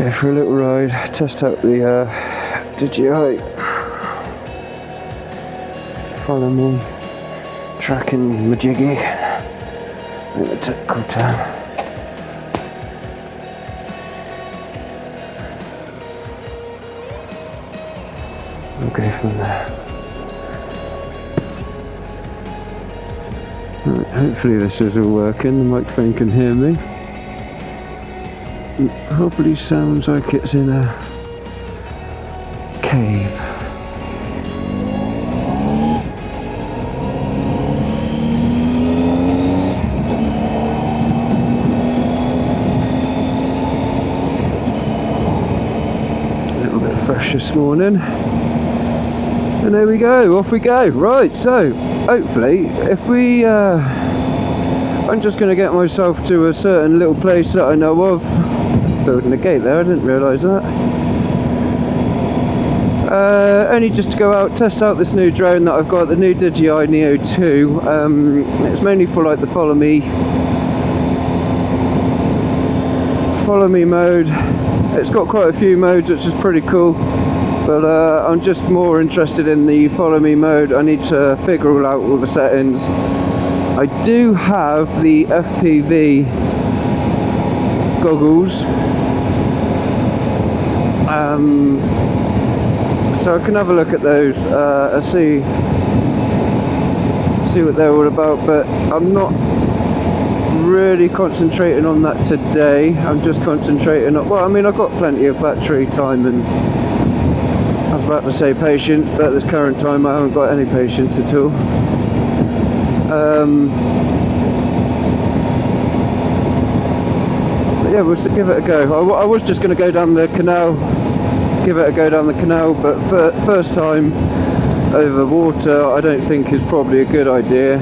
Go for a little ride, test out the DJI. Follow me, tracking my jiggy. In the technical term. We'll go from there. Right, hopefully this is all working, the microphone can hear me. It probably sounds like it's in a cave. A little bit fresh this morning. And there we go, off we go. Right, so hopefully if we I'm just going to get myself to a certain little place that I know of. Building a gate there, I didn't realise that. Only just to go out, test out this new drone that I've got, the new DJI Neo 2. It's mainly for like the follow me mode. It's got quite a few modes, which is pretty cool. But I'm just more interested in the follow me mode. I need to figure all the settings. I do have the FPV goggles, so I can have a look at those and see what they're all about, but I'm not really concentrating on that today. I'm just concentrating on, well, I mean, I've got plenty of battery time and I was about to say patience, but at this current time I haven't got any patience at all. But yeah, we'll give it a go. I was just going to go down the canal, give it a go down the canal, but first time over water I don't think is probably a good idea.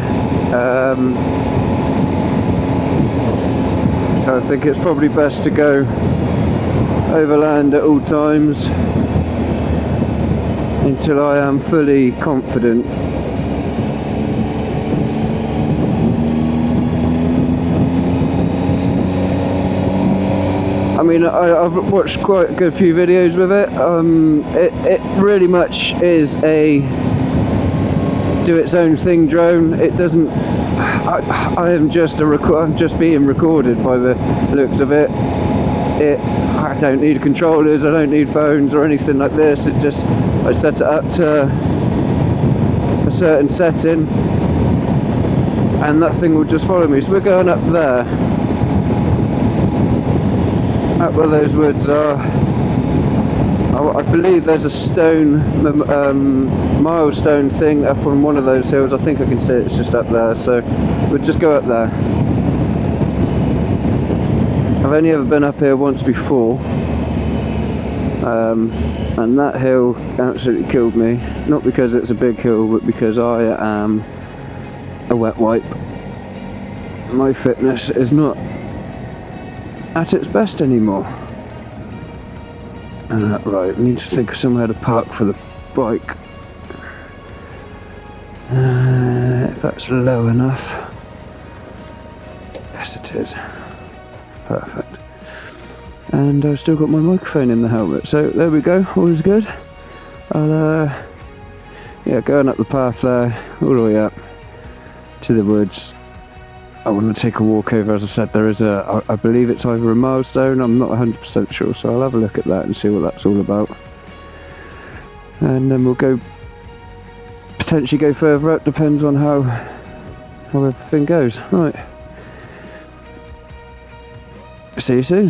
So I think it's probably best to go overland at all times until I am fully confident. I mean, I've watched quite a good few videos with it. It really much is a do its own thing drone. It doesn't. I'm just being recorded by the looks of it. I don't need controllers. I don't need phones or anything like this. It just, I set it up to a certain setting, and that thing will just follow me. So we're going up there. Up where those woods are. I believe there's a stone milestone thing up on one of those hills. I think I can see it's just up there, so we'll just go up there. I've only ever been up here once before, and that hill absolutely killed me. Not because it's a big hill, but because I am a wet wipe. My fitness is not at its best anymore. Right, I need to think of somewhere to park for the bike. If that's low enough. Yes, it is. Perfect. And I've still got my microphone in the helmet, so there we go, all is good. I'll yeah, going up the path there, all the way up to the woods. I want to take a walk over. As I said, there is I believe it's either a milestone, I'm not 100% sure, so I'll have a look at that and see what that's all about. And then we'll potentially go further up, depends on how everything goes. Right. See you soon.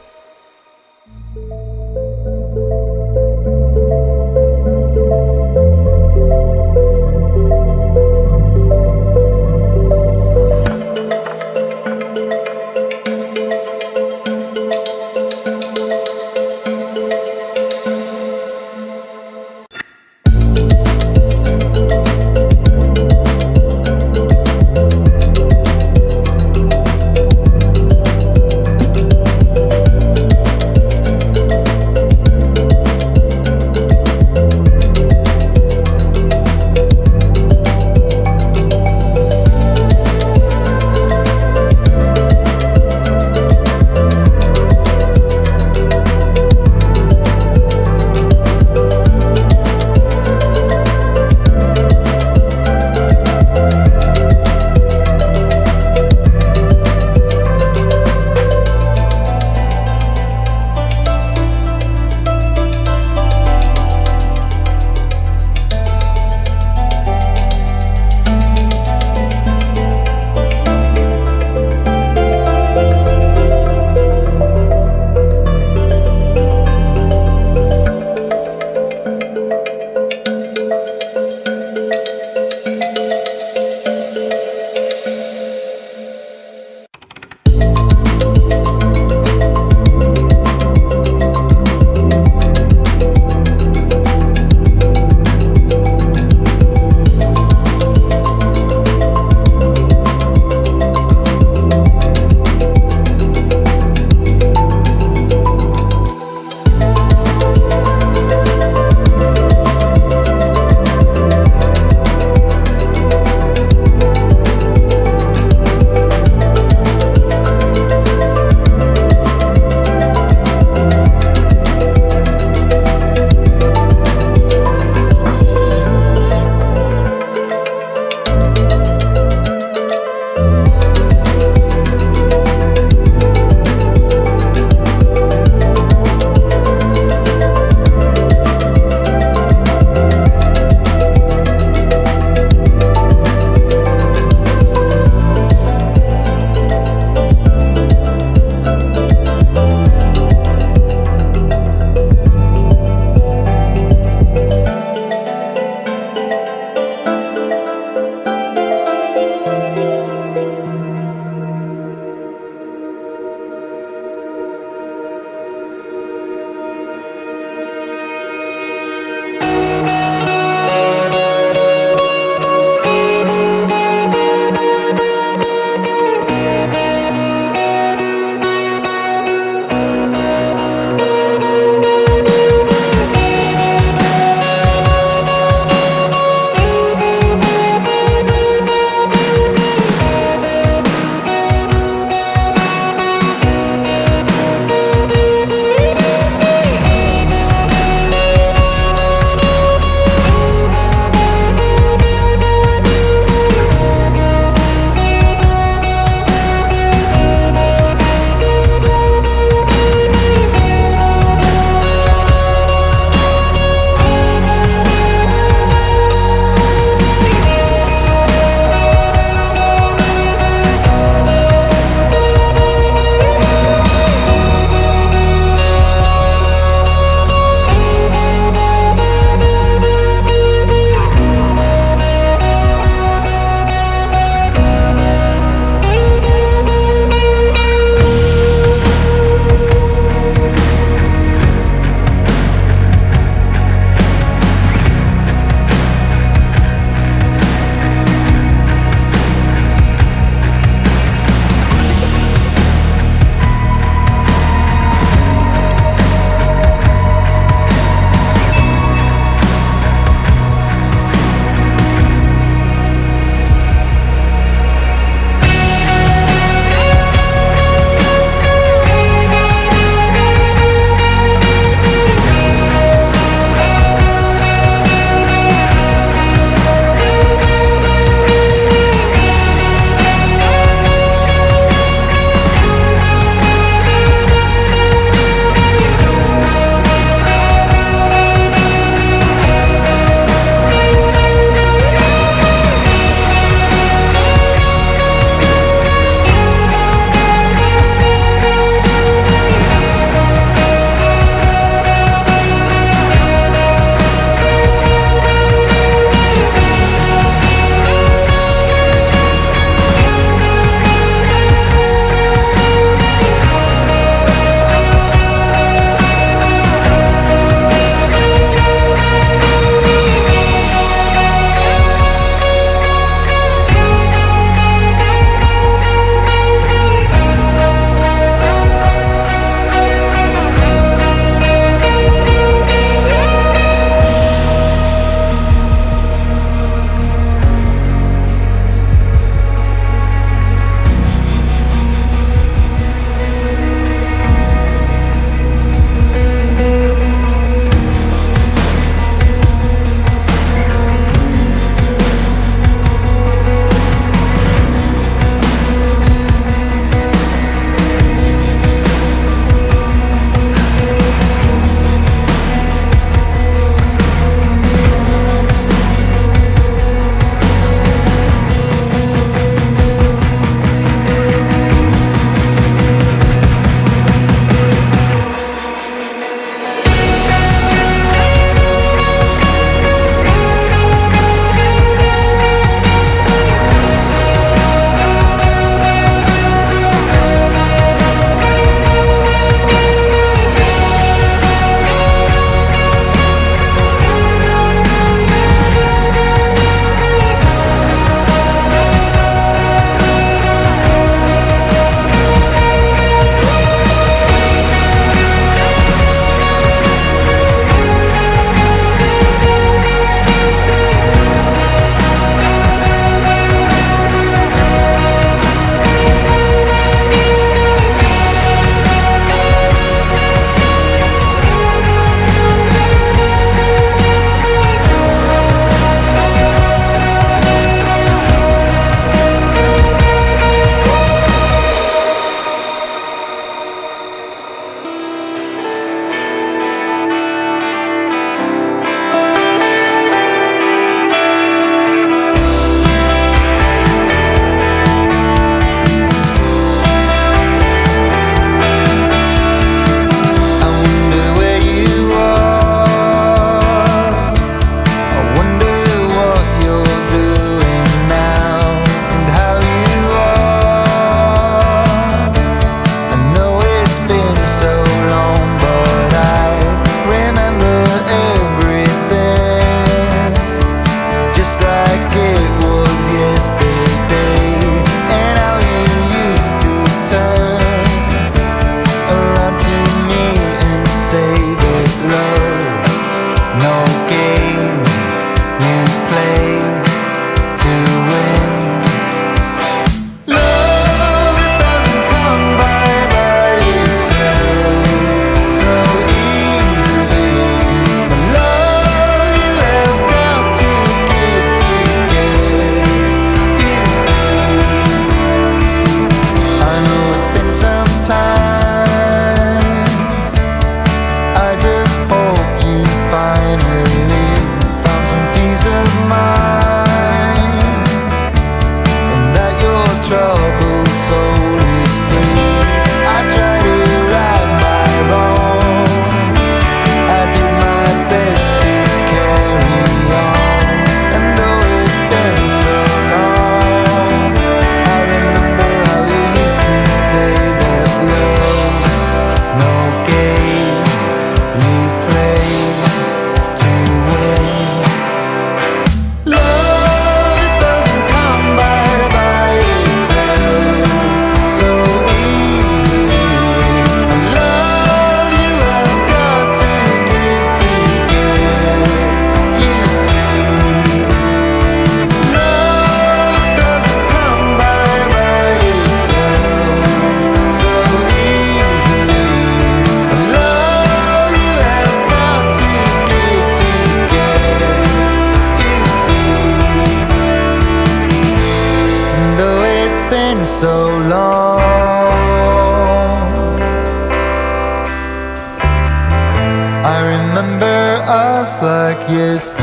us like yesterday,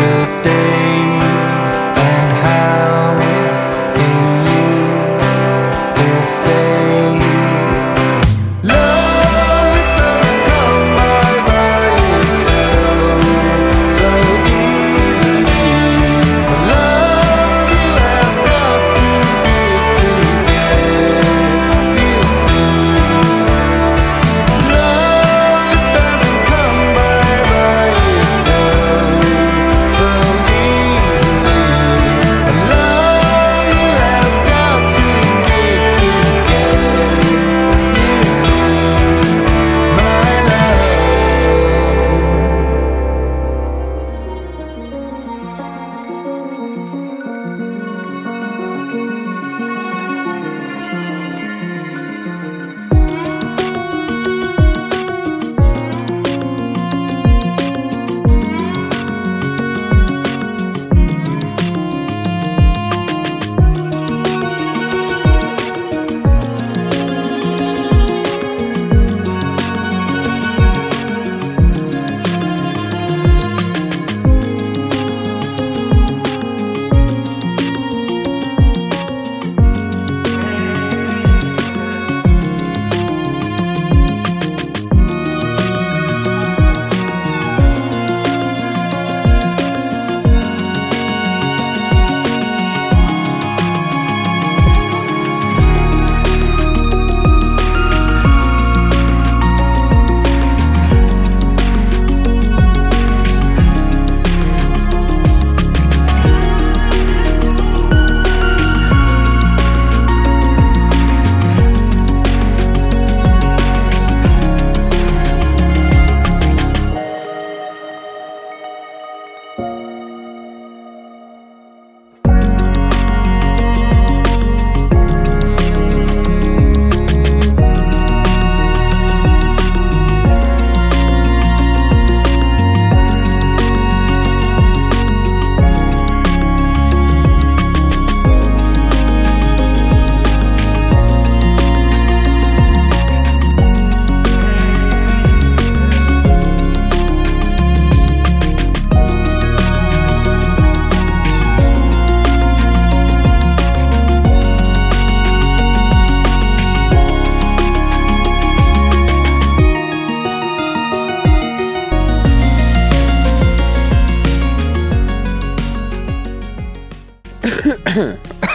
and how he used to say, love, it doesn't come by itself so easily. The love you have got to give to get, you see. Love, it doesn't come by itself so easily. The love you have got to give to get, you see, my love.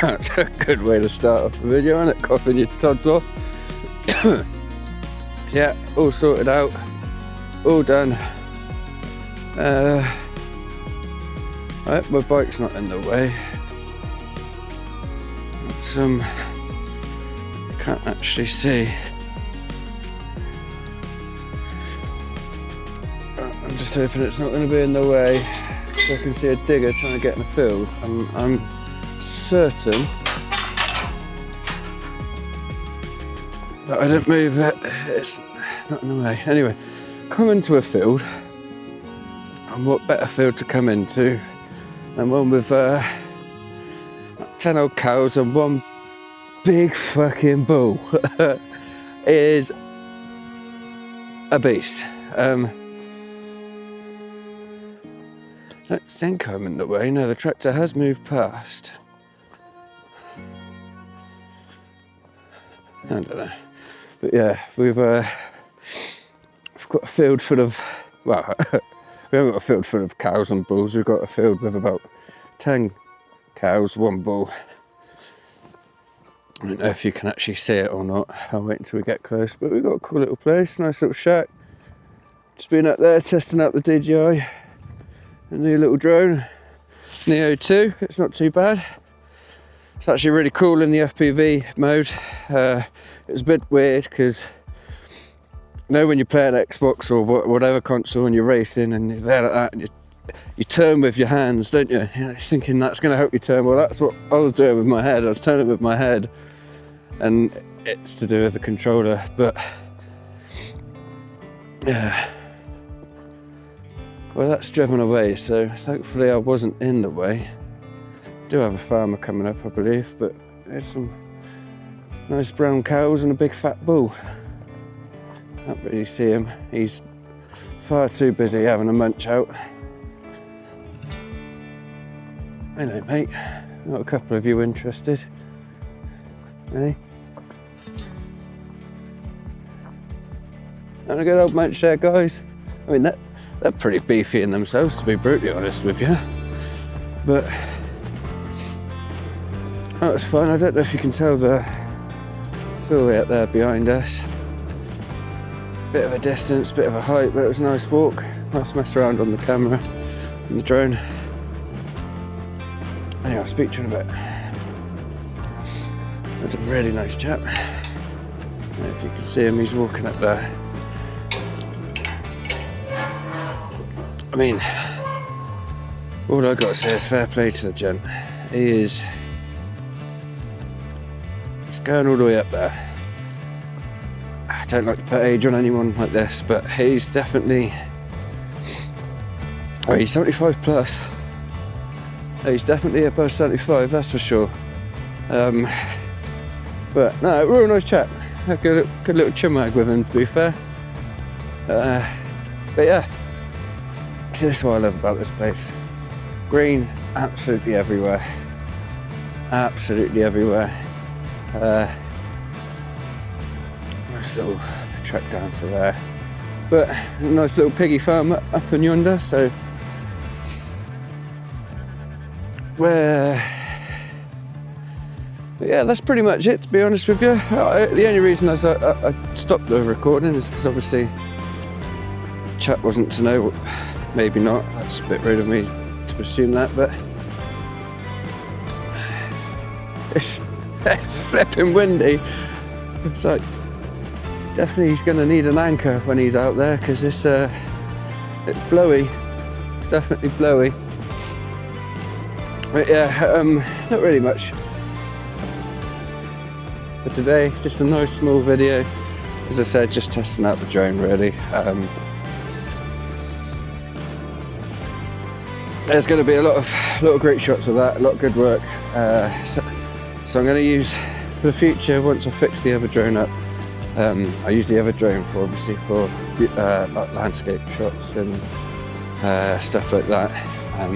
That's a good way to start off a video, isn't it? Coughing your tods off. Yeah, all sorted out, all done. Right, my bike's not in the way. It's, can't actually see. I'm just hoping it's not going to be in the way, so I can see a digger trying to get in the field. I'm certain that I didn't move it. It's not in the way. Anyway, come into a field, and what better field to come into than one with 10 old cows and one big fucking bull. Is a beast. I don't think I'm in the way. No, the tractor has moved past. I don't know. But yeah, we've got a field full of, well, we haven't got a field full of cows and bulls. We've got a field with about 10 cows, 1 bull. I don't know if you can actually see it or not. I'll wait until we get close. But we've got a cool little place, nice little shack. Just been up there testing out the DJI, a new little drone, Neo 2. It's not too bad. It's actually really cool in the FPV mode. It's a bit weird because you know when you play an Xbox or whatever console and you're racing and you're there like that, and you turn with your hands, don't you? You're thinking that's going to help you turn. Well, that's what I was doing with my head. I was turning with my head, and it's to do with the controller. But yeah, well, that's driven away. So thankfully, I wasn't in the way. Do have a farmer coming up, I believe, but there's some nice brown cows and a big fat bull. Can't really see him. He's far too busy having a munch out. Hello, mate. Got a couple of you interested. Hey? And a good old munch there, guys. I mean, they're pretty beefy in themselves, to be brutally honest with you. But that was fun. I don't know if you can tell it's all the way up there behind us. Bit of a distance, bit of a height, but it was a nice walk. Nice mess around on the camera and the drone. Anyway, I'll speak to you in a bit. That's a really nice chap. If you can see him, he's walking up there. I mean, all I've got to say is fair play to the gent. He's going all the way up there. I don't like to put age on anyone like this, but he's definitely, oh, he's 75 plus. He's definitely above 75, that's for sure. But no, real nice chat. A good little chumag with him, to be fair. But yeah, this is what I love about this place. Green, absolutely everywhere. Absolutely everywhere. Nice little trek down to there. But a nice little piggy farm up in yonder, so yeah, that's pretty much it, to be honest with you. The only reason I stopped the recording is because obviously chat wasn't to know. Maybe not, that's a bit rude of me to assume that, but it's flipping windy. It's like, definitely he's going to need an anchor when he's out there, because it's blowy. It's definitely blowy. But yeah, not really much for today. Just a nice small video. As I said, just testing out the drone really. There's going to be a lot of great shots with that, a lot of good work. So I'm going to use for the future, once I fix the other drone up. I use the other drone for obviously for like landscape shots and stuff like that.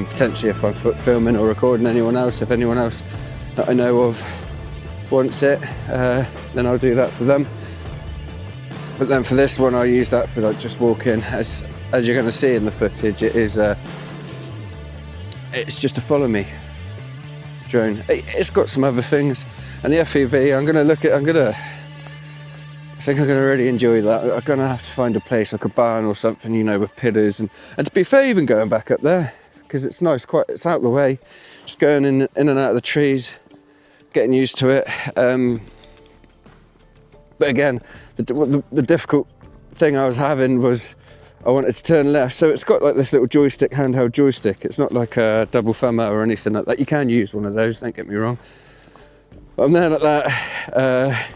Potentially if I'm filming or recording anyone else, if anyone else that I know of wants it, then I'll do that for them. But then for this one, I'll use that for like just walking. As you're going to see in the footage, it is it's just a follow me drone. It's got some other things, and the FPV. I think I'm going to really enjoy that. I'm going to have to find a place like a barn or something, you know, with pillars, and to be fair, even going back up there, because it's nice, it's out of the way, just going in and out of the trees, getting used to it. But again, the difficult thing I was having was I wanted to turn left, so it's got like this little joystick, handheld joystick. It's not like a double thumber or anything like that. You can use one of those, don't get me wrong. But I'm there like that.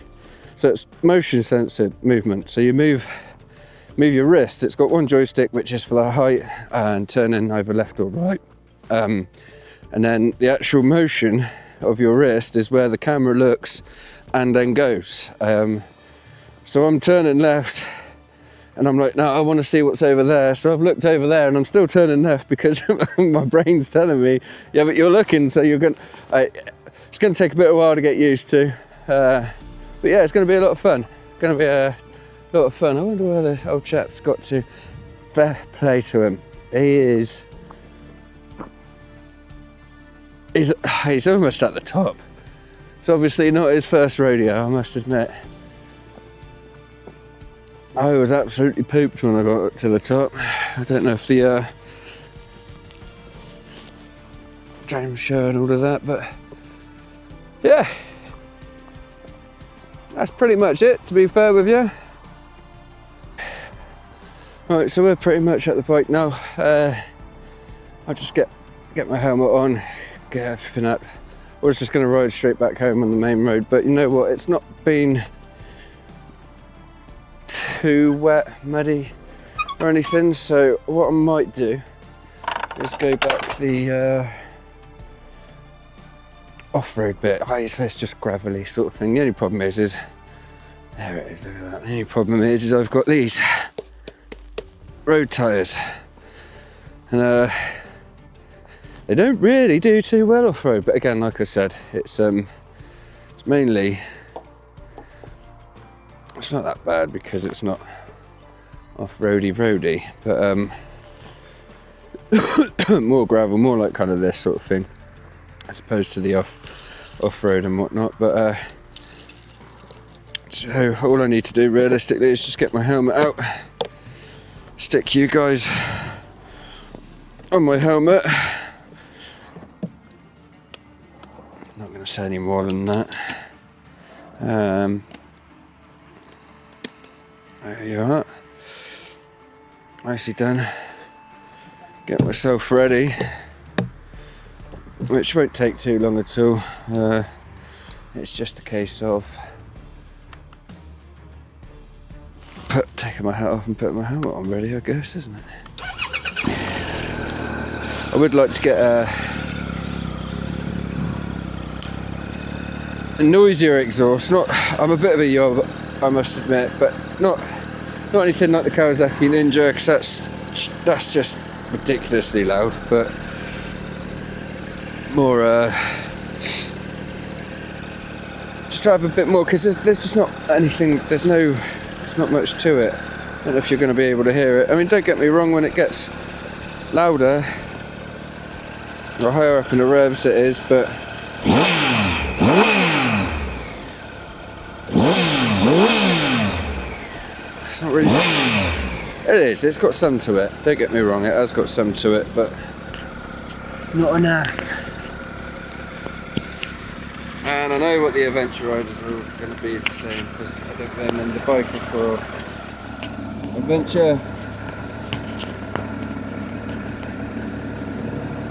So it's motion censored movement. So you move your wrist. It's got one joystick which is for the height and turning either left or right. And then the actual motion of your wrist is where the camera looks and then goes. So I'm turning left and I'm like, no, I want to see what's over there. So I've looked over there and I'm still turning left because my brain's telling me, yeah, but you're looking, so you're going it's going to take a bit of a while to get used to. But yeah, it's going to be a lot of fun. Going to be a lot of fun. I wonder where the old chap's got to. Fair play to him. He's almost at the top. It's obviously not his first rodeo, I must admit. I was absolutely pooped when I got up to the top. I don't know if the drone showing all of that, but yeah. That's pretty much it, to be fair with you. Right, so we're pretty much at the bike now. I'll just get my helmet on, get everything up. I was just going to ride straight back home on the main road, but you know what, it's not been too wet, muddy or anything, so what I might do is go back the off-road bit. It's just gravelly sort of thing. The only problem is there it is, look at that. The only problem is I've got these road tyres, and they don't really do too well off-road, but again, like I said, it's mainly, it's not that bad because it's not off-roady, but more gravel, more like kind of this sort of thing, as opposed to the off-road and whatnot. But so all I need to do realistically is just get my helmet out, stick you guys on my helmet. Not going to say any more than that. There you are. Nicely done. Get myself ready, which won't take too long at all. It's just a case of taking my hat off and putting my helmet on ready, I guess, isn't it? I would like to get a noisier exhaust. I'm a bit of a yob, I must admit, but not anything like the Kawasaki Ninja, because that's just ridiculously loud. But more just to have a bit more, because there's just not anything. There's not much to it. I don't know if you're going to be able to hear it. I mean, don't get me wrong, when it gets louder or higher up in the revs it is, but it's not really. It is, it's got some to it, don't get me wrong, it has got some to it, but not enough. And I know what the adventure riders are going to be the same, because I don't blame them. The bike is for adventure.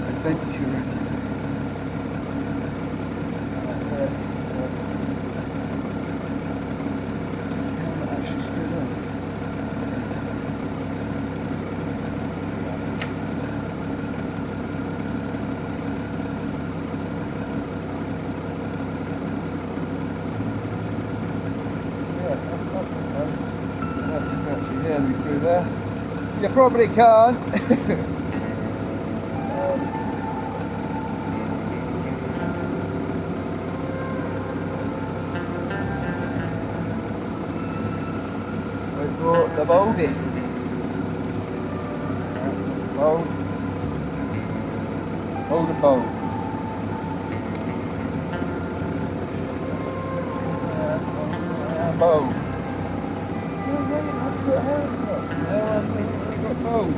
Adventure. That's it. Helmet actually stood up. You probably can't. Wait for the molding. Mold. Hold and mold. Mold.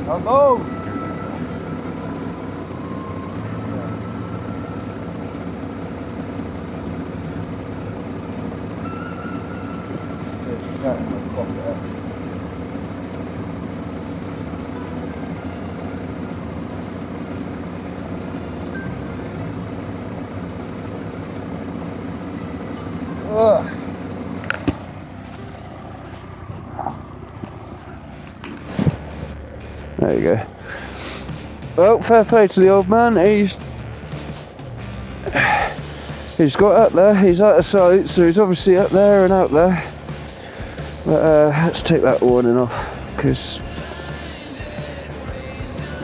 I'm old. There you go. Well, fair play to the old man. He's got up there. He's out of sight, so he's obviously up there and out there. But let's take that warning off, because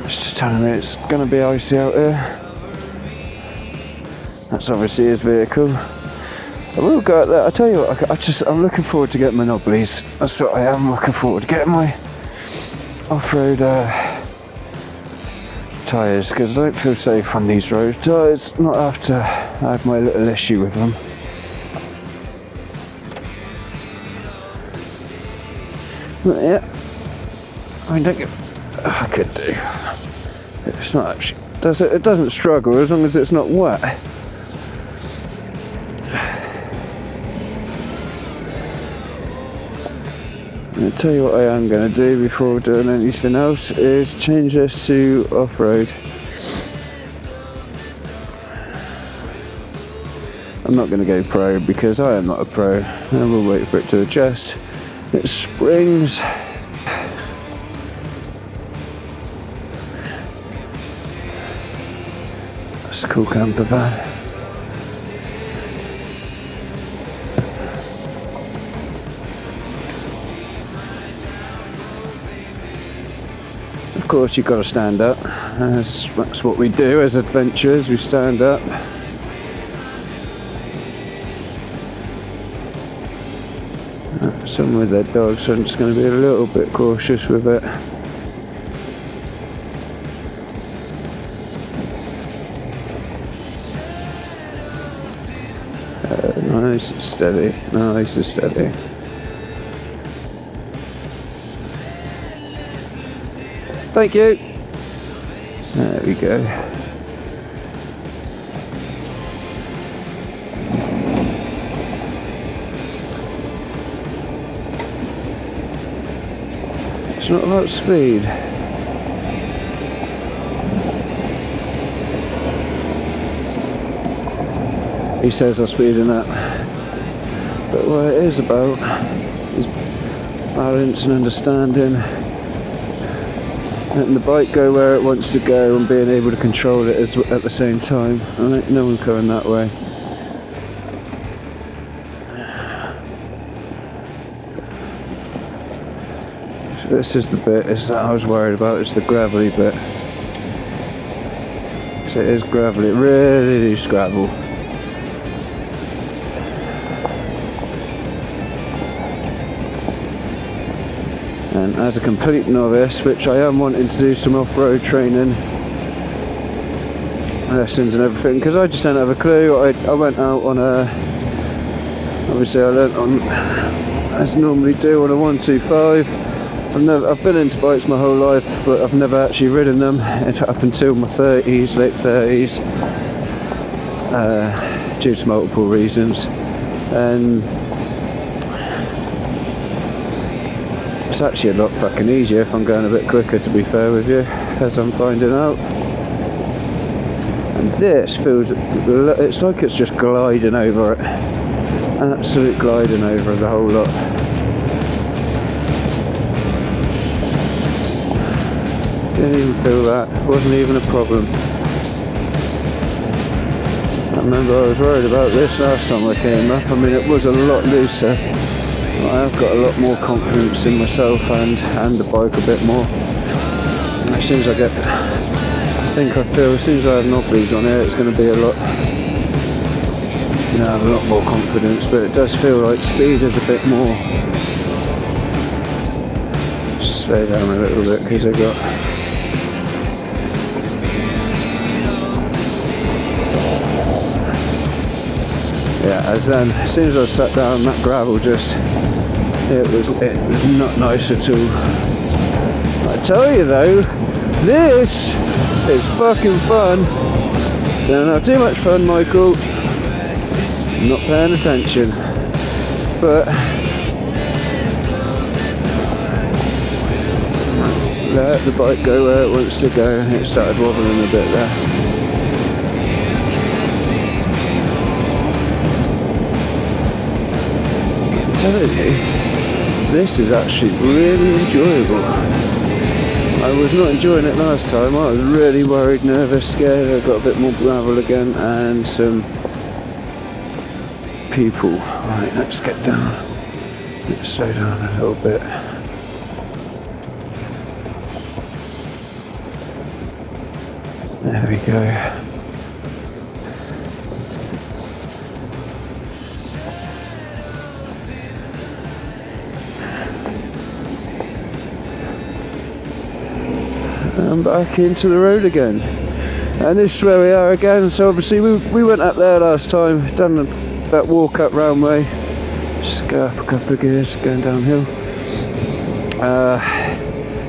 it's just telling me it's going to be icy out here. That's obviously his vehicle. I will go out there. I tell you what, I'm looking forward to getting my knobblies. That's what I am looking forward to getting my off-road tyres, because I don't feel safe on these road tyres, not after I had my little issue with them. But yeah, I mean, don't get, I could do. It's not actually, it doesn't struggle as long as it's not wet. I'll tell you what I am going to do before doing anything else is change this to off-road. I'm not going to go pro because I am not a pro, and we'll wait for it to adjust. It springs. That's a cool camper van. of course you've got to stand up. That's what we do as adventurers, we stand up. Some with their dogs, so I'm just going to be a little bit cautious with it. Nice and steady, nice and steady. Thank you. There we go. It's not about speed. He says I'm speeding up. But what it is about is balance and understanding. Letting the bike go where it wants to go and being able to control it at the same time. Alright, no one going that way. So this is the bit that I was worried about, it's the gravelly bit. So it is gravelly, it really is gravel. And as a complete novice, which I am wanting to do some off-road training lessons and everything, because I just don't have a clue. I went out on a, obviously I learnt on, as I normally do, on a 125. I've been into bikes my whole life, but I've never actually ridden them up until my 30s, late 30s, due to multiple reasons. And it's actually a lot fucking easier if I'm going a bit quicker, to be fair with you, as I'm finding out. And this feels, it's like it's just gliding over it. Absolute gliding over the whole lot. Didn't even feel that, wasn't even a problem. I remember I was worried about this last time I came up. I mean, it was a lot looser. I've got a lot more confidence in myself and the bike a bit more. As soon as I get, I feel as soon as I have knob leads on here, it's going to be a lot, I have a lot more confidence, but it does feel like speed is a bit more. Just slow down a little bit because I got, yeah, as soon as I sat down, that gravel just, it was not nice at all. I tell you though, this is fucking fun. Don't have too much fun, Michael. I'm not paying attention. But let the bike go where it wants to go. It started wobbling a bit there. I'm telling you, this is actually really enjoyable. I was not enjoying it last time. I was really worried, nervous, scared. I got a bit more gravel again and some people. Right, let's get down. Let's slow down a little bit. There we go. And back into the road again, and this is where we are again. So obviously we went up there last time, done that walk up round way, just go up a couple of gears going downhill.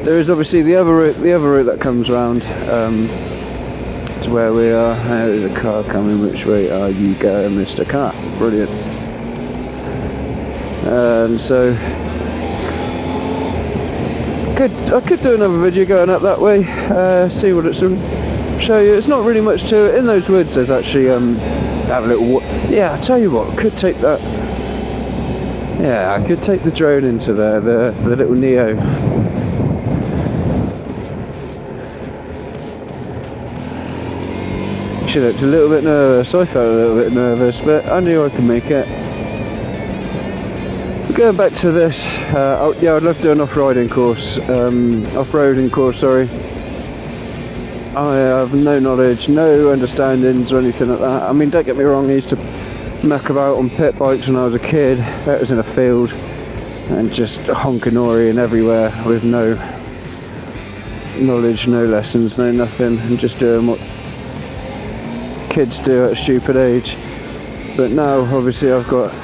There is obviously the other route that comes round to where we are. There is a car coming. Which way are you going, Mr. Car? Brilliant. And so I could do another video going up that way, see what it's show you. It's not really much to it. In those woods there's actually have a little, yeah, I tell you what, I could take that, yeah, I could take the drone into there, the little Neo. She looked a little bit nervous. I felt a little bit nervous, but I knew I could make it. Going back to this, yeah, I'd love to do an off-roading course, sorry. I have no knowledge, no understandings or anything like that. I mean, don't get me wrong, I used to muck about on pit bikes when I was a kid. That was in a field and just honking and everywhere with no knowledge, no lessons, no nothing, and just doing what kids do at a stupid age. But now obviously I've got a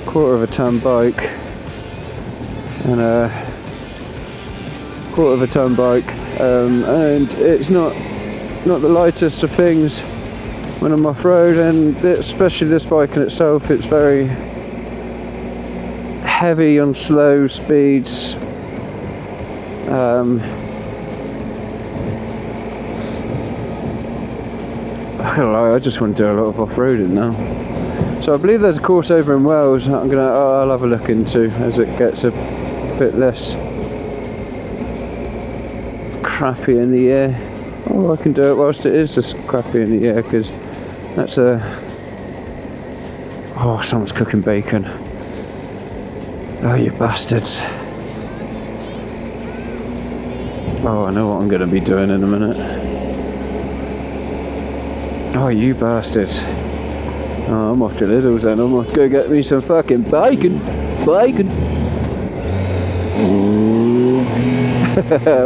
1/4 ton bike and a 1/4 ton bike, and it's not the lightest of things when I'm off-road, and especially this bike in itself, it's very heavy on slow speeds. I can't lie, I just want to do a lot of off-roading now. So I believe there's a course over in Wales that I'll have a look into as it gets a bit less crappy in the air. Oh, I can do it whilst it is just crappy in the air, because that's oh, someone's cooking bacon. Oh, you bastards. Oh, I know what I'm going to be doing in a minute. Oh, you bastards. Oh, I'm off to Lidl's then. I'm off to go get me some fucking bacon. Bacon.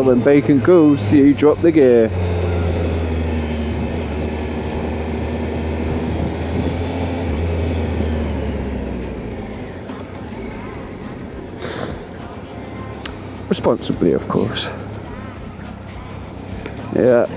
When bacon cools, you drop the gear. Responsibly, of course. Yeah.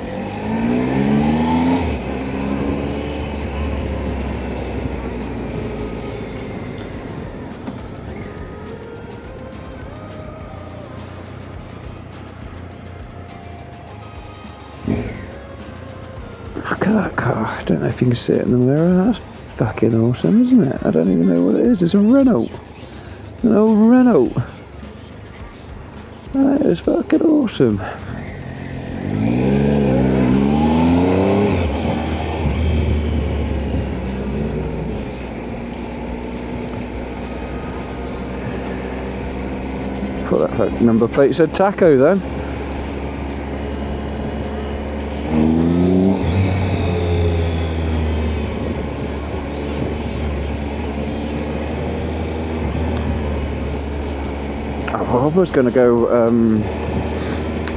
Look at that car. I don't know if you can see it in the mirror. That's fucking awesome, isn't it? I don't even know what it is. It's a Renault. An old Renault. That is fucking awesome. Thought that number plate said taco then. I was going to go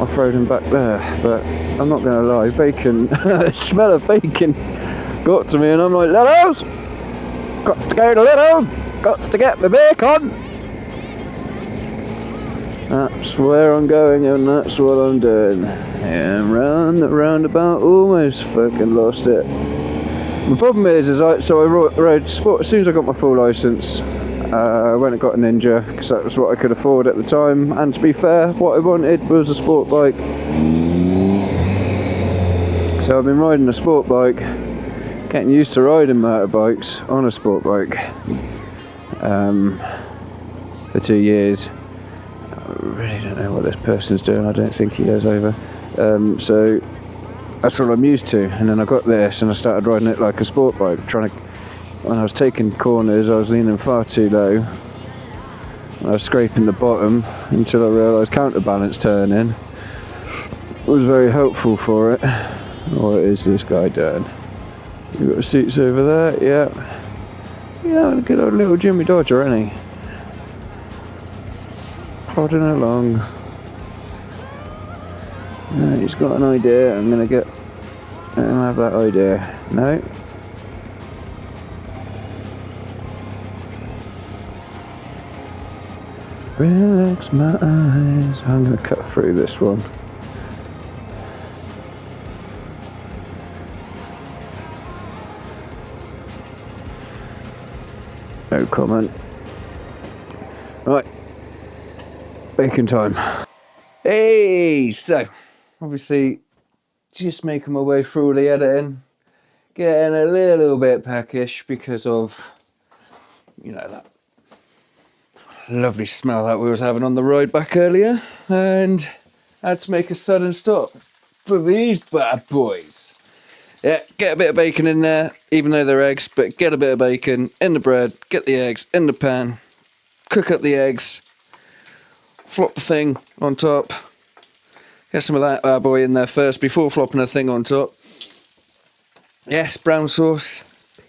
off-roading back there, but I'm not going to lie, bacon, the smell of bacon got to me, and I'm like, Lidl's! Got to go to Lidl's! Got to get the bacon! That's where I'm going, and that's what I'm doing. And round the roundabout, almost fucking lost it. The problem is I rode sport as soon as I got my full licence. I went and got a Ninja because that was what I could afford at the time, and to be fair, what I wanted was a sport bike. So I've been riding a sport bike, getting used to riding motorbikes on a sport bike for 2 years. I really don't know what this person's doing. I don't think he goes over. So that's what I'm used to, and then I got this and I started riding it like a sport bike, when I was taking corners, I was leaning far too low. I was scraping the bottom until I realised counterbalance turning was very helpful for it. What is this guy doing? You've got the seats over there, yeah. Yeah, a good old little Jimmy Dodger, isn't he? Plodding along. He's got an idea, I'm gonna let him have that idea. No. Relax my eyes. I'm going to cut through this one. No comment. Right. Bacon time. Hey! So, obviously, just making my way through the editing. Getting a little bit peckish because of, that lovely smell that we was having on the ride back earlier, and had to make a sudden stop for these bad boys. Yeah, get a bit of bacon in there, even though they're eggs, but get a bit of bacon in the bread, get the eggs in the pan, cook up the eggs, flop the thing on top, Get some of that bad boy in there first before flopping a thing on top. Yes, brown sauce.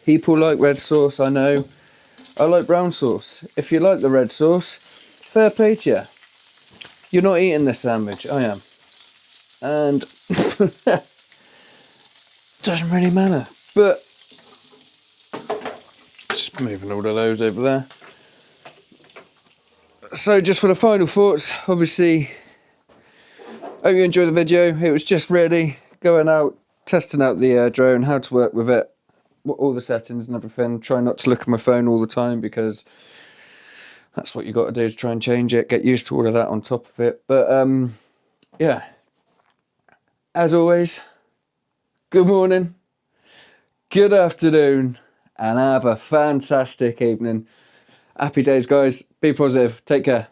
People like red sauce, I know. I like brown sauce. If you like the red sauce, fair play to you. You're not eating this sandwich, I am. And doesn't really matter. But just moving all of those over there. So just for the final thoughts, obviously, hope you enjoyed the video. It was just really going out, testing out the drone, how to work with it, all the settings and everything. Try not to look at my phone all the time because that's what you got to do to try and change it, get used to all of that on top of it. But yeah, as always, good morning, good afternoon, and have a fantastic evening. Happy days, guys. Be positive. Take care.